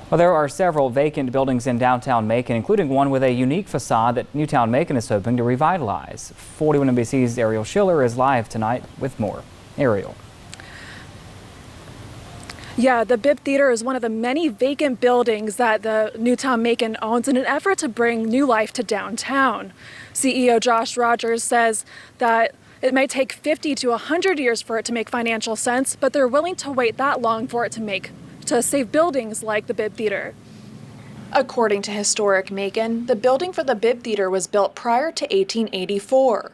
Well, there are several vacant buildings in downtown Macon, including one with a unique facade that Newtown Macon is hoping to revitalize. 41 NBC's Ariel Schiller is live tonight with more. Ariel. Yeah, the Bibb Theatre is one of the many vacant buildings that the Newtown Macon owns in an effort to bring new life to downtown. CEO Josh Rogers says that it may take 50 to 100 years for it to make financial sense, but they're willing to wait that long for it to save buildings like the Bibb Theatre. According to Historic Macon, the building for the Bibb Theatre was built prior to 1884.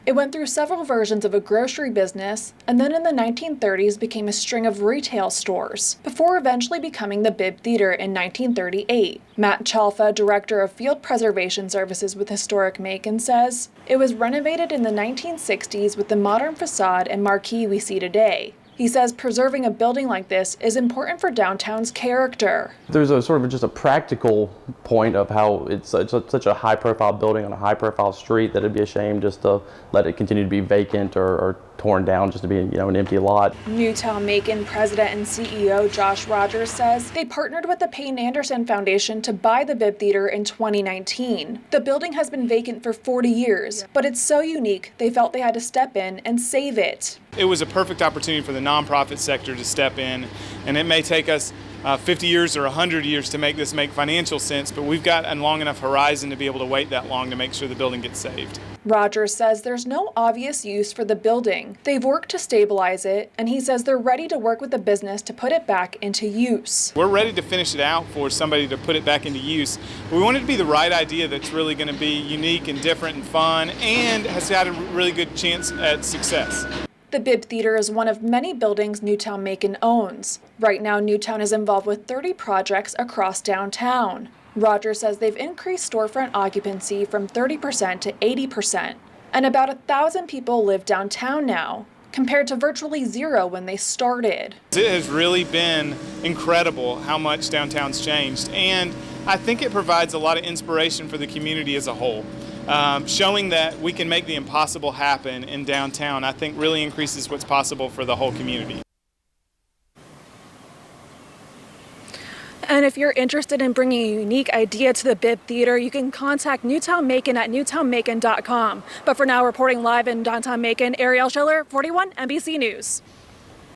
It went through several versions of a grocery business, and then in the 1930s became a string of retail stores, before eventually becoming the Bibb Theatre in 1938. Matt Chalfa, Director of Field Preservation Services with Historic Macon, says it was renovated in the 1960s with the modern facade and marquee we see today. He says preserving a building like this is important for downtown's character. There's a sort of just a practical point of how it's such a high-profile building on a high-profile street that it'd be a shame just to let it continue to be vacant or torn down just to be, an empty lot. Newtown Macon President and CEO Josh Rogers says they partnered with the Payne Anderson Foundation to buy the Bibb Theatre in 2019. The building has been vacant for 40 years, but it's so unique they felt they had to step in and save it. It was a perfect opportunity for the nonprofit sector to step in, and it may take us 50 years or 100 years to make this make financial sense, but we've got a long enough horizon to be able to wait that long to make sure the building gets saved. Rogers says there's no obvious use for the building. They've worked to stabilize it, and he says they're ready to work with the business to put it back into use. We're ready to finish it out for somebody to put it back into use. We want it to be the right idea that's really going to be unique and different and fun and has had a really good chance at success. The Bibb Theatre is one of many buildings Newtown Macon owns. Right now, Newtown is involved with 30 projects across downtown. Rogers says they've increased storefront occupancy from 30% to 80%, and about 1,000 people live downtown now, compared to virtually zero when they started. It has really been incredible how much downtown's changed, and I think it provides a lot of inspiration for the community as a whole. Showing that we can make the impossible happen in downtown, I think really increases what's possible for the whole community. And if you're interested in bringing a unique idea to the Bibb Theatre, you can contact Newtown Macon at newtownmacon.com. But for now, reporting live in downtown Macon, Ariel Schiller, 41 NBC News.